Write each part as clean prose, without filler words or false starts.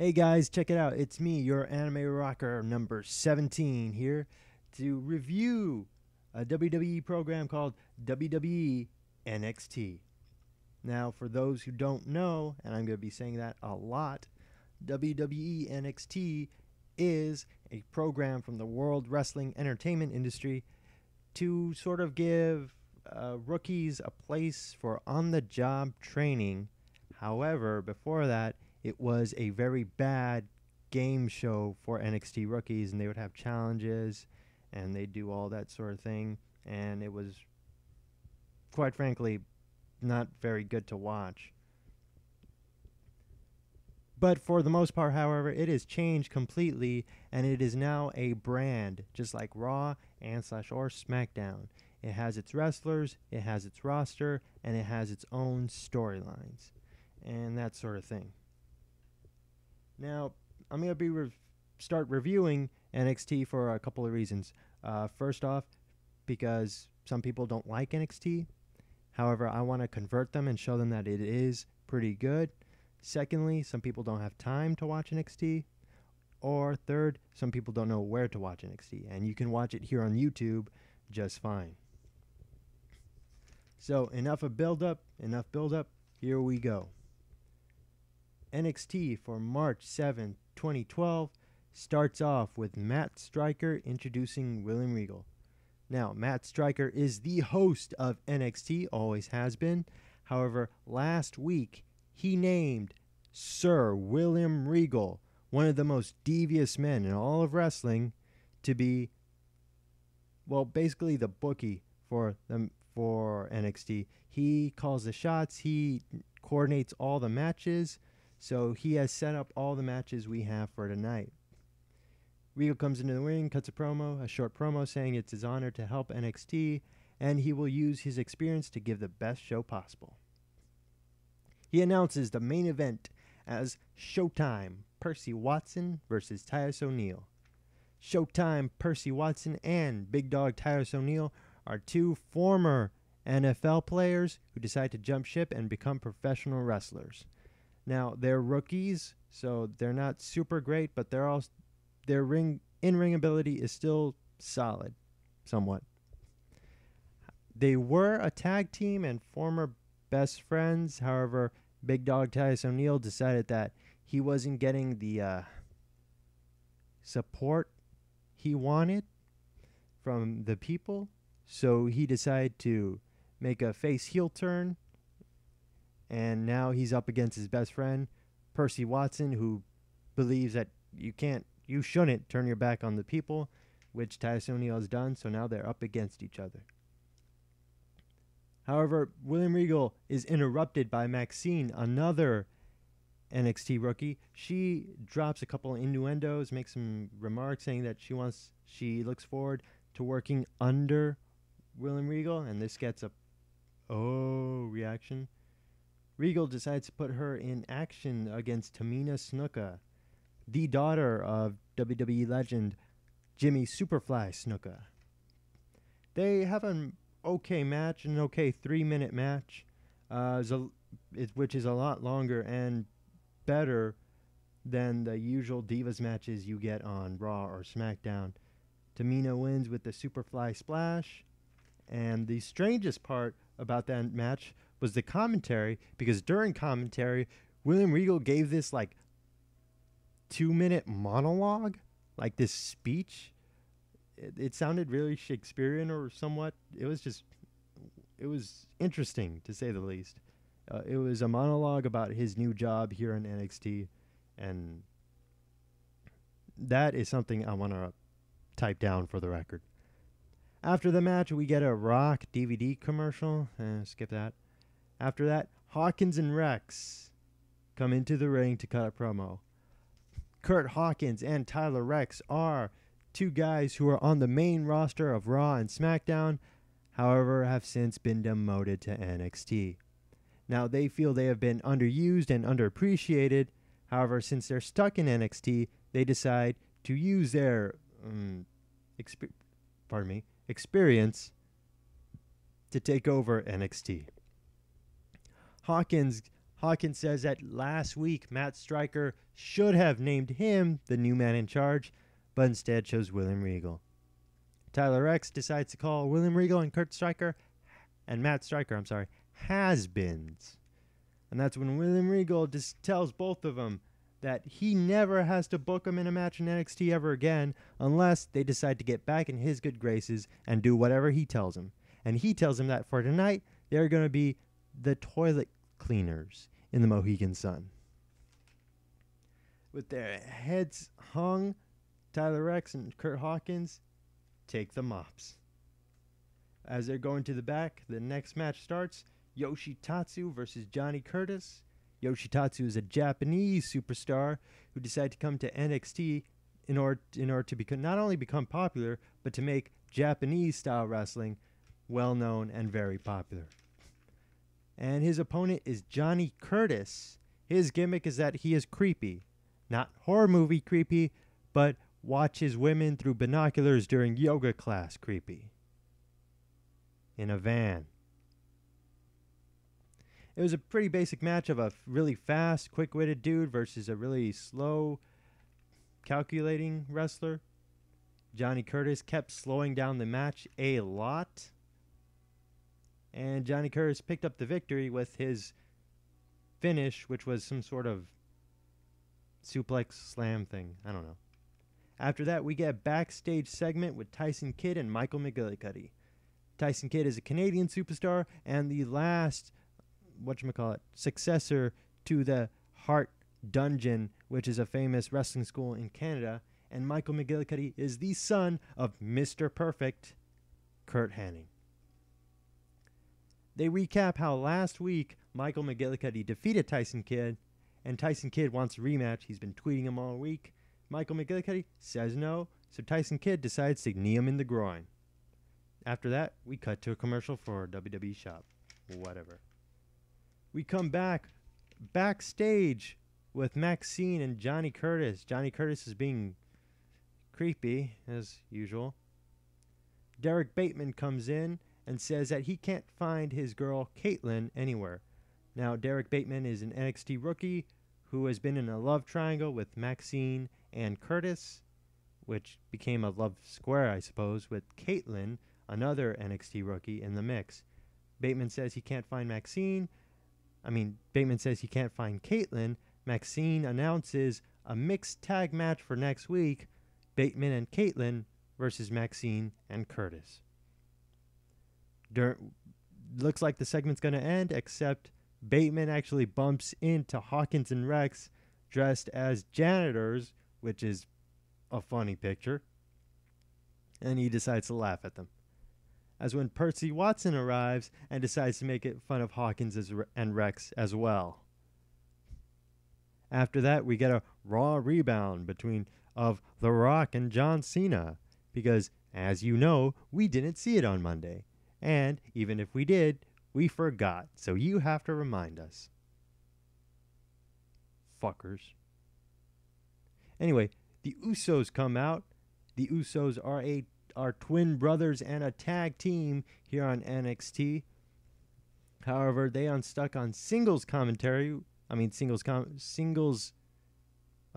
Hey guys, check it out. It's me, your anime rocker number 17 here to review a WWE program called WWE NXT. Now, for those who don't know, and I'm going to be saying that a lot, WWE NXT is a program from the World Wrestling Entertainment industry to sort of give rookies a place for on-the-job training. However, before that, it was a very bad game show for NXT rookies, and they would have challenges, and they'd do all that sort of thing, and it was, quite frankly, not very good to watch. But for the most part, however, it has changed completely, and it is now a brand, just like Raw and /or SmackDown. It has its wrestlers, it has its roster, and it has its own storylines, and that sort of thing. Now, I'm going to start reviewing NXT for a couple of reasons. First off, because some people don't like NXT. However, I want to convert them and show them that it is pretty good. Secondly, some people don't have time to watch NXT. Or third, some people don't know where to watch NXT. And you can watch it here on YouTube just fine. So, enough build-up. Here we go. NXT for March 7, 2012 starts off with Matt Striker introducing William Regal. Now, Matt Striker is the host of NXT, always has been. However, last week, he named Sir William Regal, one of the most devious men in all of wrestling, to be, well, basically the bookie for NXT. He calls the shots, he coordinates all the matches, so he has set up all the matches we have for tonight. Regal comes into the ring, cuts a short promo saying it's his honor to help NXT, and he will use his experience to give the best show possible. He announces the main event as Showtime, Percy Watson versus Titus O'Neil. Showtime, Percy Watson, and Big Dog Titus O'Neil are two former NFL players who decide to jump ship and become professional wrestlers. Now, they're rookies, so they're not super great, but their in-ring ability is still solid, somewhat. They were a tag team and former best friends. However, Big Dog Titus O'Neil decided that he wasn't getting the support he wanted from the people, so he decided to make a face heel turn, and now he's up against his best friend, Percy Watson, who believes that you shouldn't turn your back on the people, which Titus O'Neil has done, so now they're up against each other. However, William Regal is interrupted by Maxine, another NXT rookie. She drops a couple of innuendos, makes some remarks saying that she looks forward to working under William Regal, and this gets a reaction. Regal decides to put her in action against Tamina Snuka, the daughter of WWE legend Jimmy Superfly Snuka. They have an okay match, an okay 3-minute match, which is a lot longer and better than the usual Divas matches you get on Raw or SmackDown. Tamina wins with the Superfly Splash, and the strangest part about that match was the commentary, because during commentary, William Regal gave this 2-minute monologue, this speech. It sounded really Shakespearean or somewhat. It was interesting, to say the least. It was a monologue about his new job here in NXT, and that is something I want to type down for the record. After the match, we get a Rock DVD commercial. Skip that. After that, Hawkins and Rex come into the ring to cut a promo. Kurt Hawkins and Tyler Rex are two guys who are on the main roster of Raw and SmackDown, however, have since been demoted to NXT. Now, they feel they have been underused and underappreciated. However, since they're stuck in NXT, they decide to use their experience to take over NXT. Hawkins Hawkins says that last week Matt Striker should have named him the new man in charge, but instead chose William Regal. Tyler X decides to call William Regal and Matt Striker, has-beens. And that's when William Regal just tells both of them that he never has to book them in a match in NXT ever again unless they decide to get back in his good graces and do whatever he tells them. And he tells them that for tonight, they're going to be the toilet cleaners in the Mohegan Sun. With their heads hung, Tyler Rex and Kurt Hawkins take the mops. As they're going to the back, the next match starts. Yoshitatsu versus Johnny Curtis. Yoshitatsu is a Japanese superstar who decided to come to NXT in order to not only become popular, but to make Japanese-style wrestling well-known and very popular. And his opponent is Johnny Curtis. His gimmick is that he is creepy. Not horror movie creepy, but watches women through binoculars during yoga class creepy. In a van. It was a pretty basic match of a really fast, quick-witted dude versus a really slow, calculating wrestler. Johnny Curtis kept slowing down the match a lot. And Johnny Curtis picked up the victory with his finish, which was some sort of suplex slam thing. I don't know. After that, we get a backstage segment with Tyson Kidd and Michael McGillicuddy. Tyson Kidd is a Canadian superstar and the last successor to the Hart Dungeon, which is a famous wrestling school in Canada. And Michael McGillicuddy is the son of Mr. Perfect, Kurt Hennig. They recap how last week Michael McGillicuddy defeated Tyson Kidd, and Tyson Kidd wants a rematch. He's been tweeting him all week. Michael McGillicuddy says no, so Tyson Kidd decides to knee him in the groin. After that, we cut to a commercial for WWE Shop. Whatever. We come backstage with Maxine and Johnny Curtis. Johnny Curtis is being creepy, as usual. Derek Bateman comes in and says that he can't find his girl, Caitlyn, anywhere. Now, Derek Bateman is an NXT rookie who has been in a love triangle with Maxine and Curtis, which became a love square, I suppose, with Caitlyn, another NXT rookie, in the mix. Bateman says he can't find Caitlyn. Maxine announces a mixed tag match for next week, Bateman and Caitlyn versus Maxine and Curtis. Looks like the segment's going to end, except Bateman actually bumps into Hawkins and Rex dressed as janitors, which is a funny picture, and he decides to laugh at them. As when Percy Watson arrives and decides to make fun of Hawkins and Rex as well. After that, we get a Raw rebound of The Rock and John Cena, because, as you know, we didn't see it on Monday. And even if we did, we forgot, so you have to remind us. Fuckers. Anyway, the Usos come out. The Usos are twin brothers and a tag team here on NXT. However, they unstuck on singles commentary. A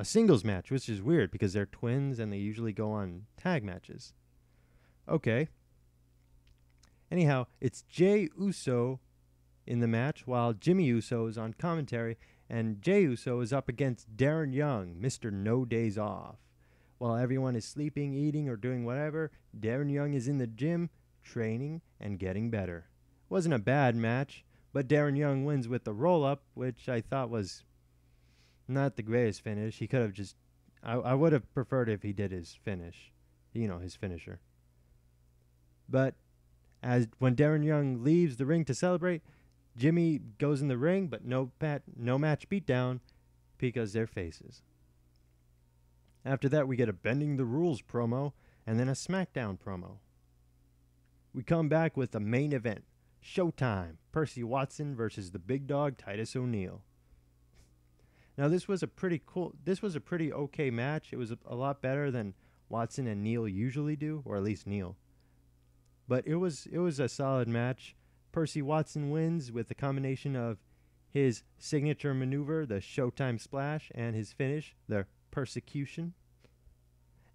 singles match, which is weird because they're twins and they usually go on tag matches. Okay. Anyhow, it's Jey Uso in the match while Jimmy Uso is on commentary, and Jey Uso is up against Darren Young, Mr. No Days Off. While everyone is sleeping, eating, or doing whatever, Darren Young is in the gym, training, and getting better. Wasn't a bad match, but Darren Young wins with the roll-up, which I thought was not the greatest finish. He could have just... I would have preferred if he did his finish. His finisher. But when Darren Young leaves the ring to celebrate, Jimmy goes in the ring, but no match beatdown because they're faces. After that, we get a Bending the Rules promo and then a SmackDown promo. We come back with the main event. Showtime. Percy Watson versus the big dog Titus O'Neil. Now this was a pretty okay match. It was a lot better than Watson and Neil usually do, or at least Neil. But it was a solid match. Percy Watson wins with a combination of his signature maneuver, the Showtime Splash, and his finish, the Persecution.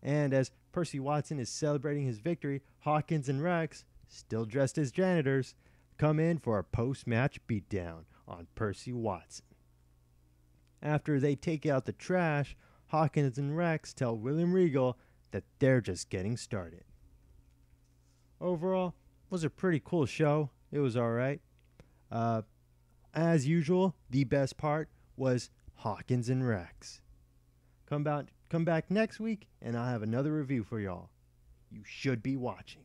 And as Percy Watson is celebrating his victory, Hawkins and Rex, still dressed as janitors, come in for a post-match beatdown on Percy Watson. After they take out the trash, Hawkins and Rex tell William Regal that they're just getting started. Overall, it was a pretty cool show. It was alright. As usual, the best part was Hawkins and Rex. Come back next week and I'll have another review for y'all. You should be watching.